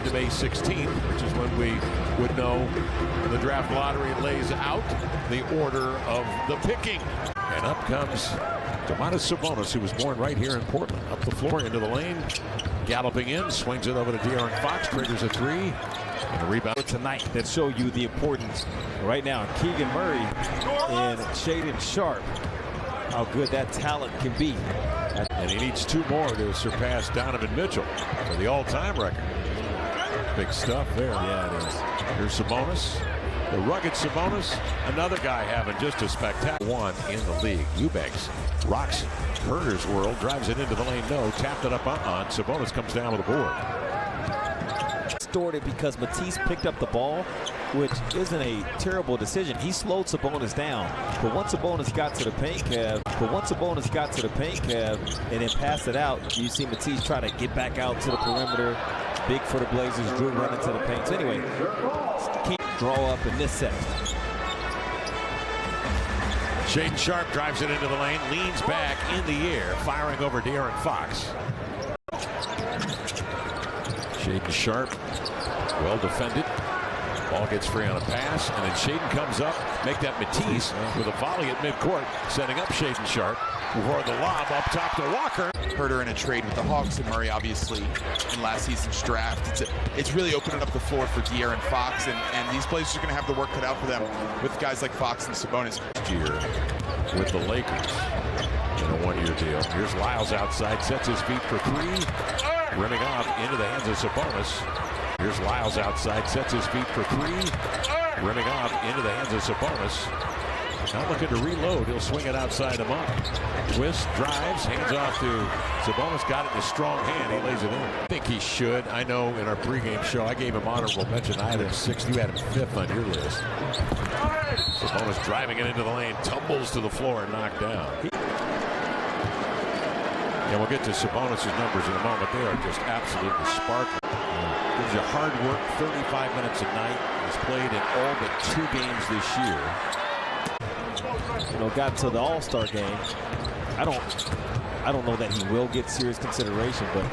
end of May 16th, which is when we would know the draft lottery lays out the order of the picking. And up comes Domantas Sabonis, who was born right here in Portland. Up the floor, into the lane, galloping in, swings it over to De'Aaron Fox, triggers a three, and a rebound tonight that show you the importance right now. Keegan Murray and Shaedon Sharpe, how good that talent can be. And he needs two more to surpass Donovan Mitchell for the all-time record. Big stuff there. Yeah, it is. Here's Sabonis, the rugged Sabonis. Another guy having just a spectacular one in the league. Eubanks rocks Herder's world, drives it into the lane. No, tapped it up on. Sabonis comes down with the board. Distorted because Matisse picked up the ball, which isn't a terrible decision. He slowed Sabonis down, but once Sabonis got to the paint, and then passed it out, you see Matisse try to get back out to the perimeter. Big for the Blazers, Drew running to the paint. So anyway, keep draw up in this set. Shaedon Sharpe drives it into the lane, leans back in the air, firing over De'Aaron Fox. Shaedon Sharpe, well defended. Ball gets free on a pass, and then Shaedon comes up, make that Matisse with a volley at midcourt, setting up Shaedon Sharpe before the lob up top to Walker. Herder in a trade with the Hawks and Murray, obviously, in last season's draft. It's really opening up the floor for De'Aaron Fox, and these Blazers are going to have the work cut out for them with guys like Fox and Sabonis. Here with the Lakers in a one-year deal. Here's Lyles outside, sets his feet for three, rimming off into the hands of Sabonis. Here's Lyles outside, sets his feet for three, rimming off into the hands of Sabonis. Not looking to reload. He'll swing it outside the mark. Twist, drives, hands off to Sabonis. Got it in a strong hand. He lays it in. I think he should. I know in our pregame show, I gave him honorable mention. I had him 6th. You had him 5th on your list. Sabonis driving it into the lane. Tumbles to the floor and knocked down. And we'll get to Sabonis' numbers in a moment. They are just absolutely sparkling. Gives you hard work, 35 minutes a night. He's played in all but 2 games this year. You know, got to the All-Star game. I don't know that he will get serious consideration, but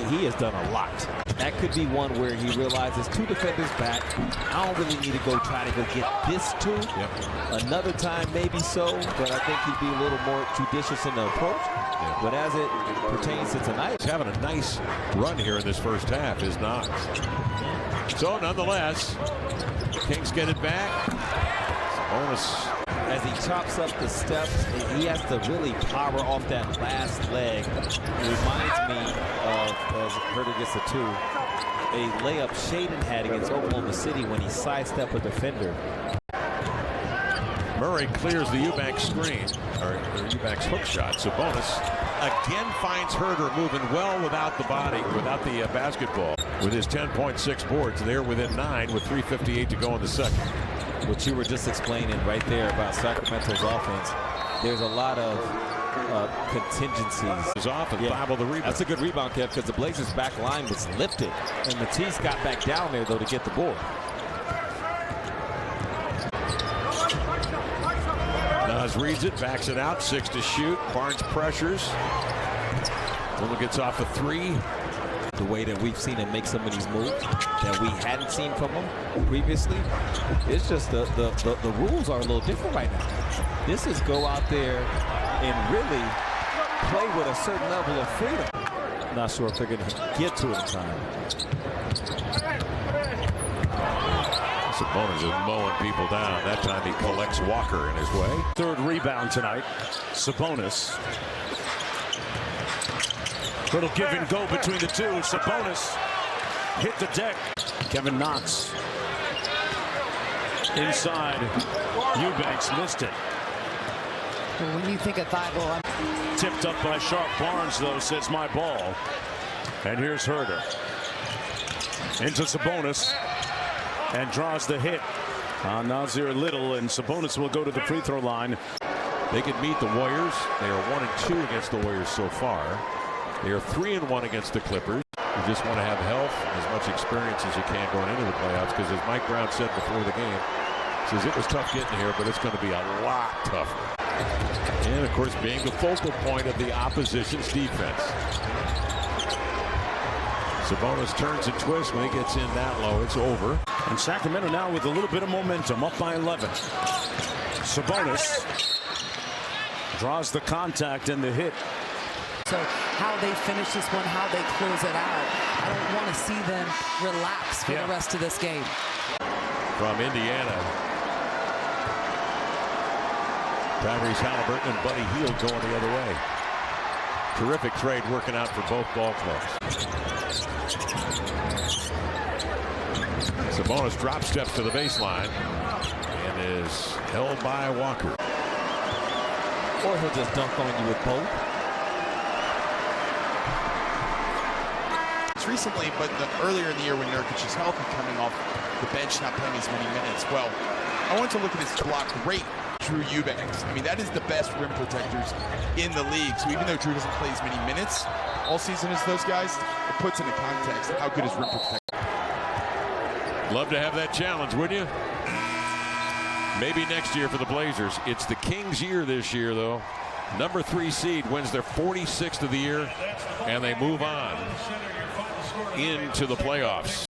he has done a lot. That could be one where he realizes 2 defenders back. I don't really need to go try to go get this 2. Yep. Another time, maybe so, but I think he'd be a little more judicious in the approach. Yep. But as it pertains to tonight, he's having a nice run here in this first half, is Knox. So nonetheless, Kings get it back. Sabonis, as he chops up the steps, he has to really power off that last leg. It reminds me of, as Herder gets a 2, a layup Shaedon had against Oklahoma City when he sidestepped a defender. Murray clears the Eubanks screen, or Eubanks hook shot. Sabonis again finds Herder moving well without the body, without the basketball. With his 10.6 boards, they're within 9 with 3:58 to go in the second. What you were just explaining right there about Sacramento's offense, there's a lot of contingencies. Is off and Bible the rebound. That's a good rebound, Kev, because the Blazers' back line was lifted, and Matisse got back down there, though, to get the board. Nas reads it, backs it out, 6 to shoot. Barnes pressures. Little gets off a 3. The way that we've seen him make some of these moves that we hadn't seen from him previously, it's just the rules are a little different right now. This is go out there and really play with a certain level of freedom. Not sure if they're going to get to it in time. Sabonis is mowing people down. That time he collects Walker in his way. 3rd rebound tonight. Sabonis. Little give and go between the two. Sabonis hit the deck. Kevin Knox inside. Eubanks missed it. Well, when you think of Thibault, Tipped up by Sharpe. Barnes, though, says my ball. And here's Herder. Into Sabonis. And draws the hit on Nasir Little. And Sabonis will go to the free throw line. They could meet the Warriors. They are 1-2 against the Warriors so far. They are 3-1 against the Clippers. You just want to have health, as much experience as you can going into the playoffs, because as Mike Brown said before the game, says it was tough getting here, but it's going to be a lot tougher. And of course, being the focal point of the opposition's defense. Sabonis turns and twists. When he gets in that low, it's over. And Sacramento now with a little bit of momentum, up by 11. Sabonis draws the contact and the hit. So how they finish this one, how they close it out, I don't want to see them relax for the rest of this game. From Indiana, Tyrese Halliburton and Buddy Hield going the other way. Terrific trade working out for both ball clubs. Sabonis drop steps to the baseline and is held by Walker. Or he'll just dunk on you with both. It's recently, but earlier in the year when Nurkic is healthy, coming off the bench, not playing as many minutes. Well, I want to look at his block rate. Drew Eubanks. I mean, that is the best rim protectors in the league. So even though Drew doesn't play as many minutes all season as those guys, it puts into context how good his rim protection. Love to have that challenge, wouldn't you? Maybe next year for the Blazers. It's the Kings' year this year, though. Number 3 seed wins their 46th of the year, and they move on into the playoffs.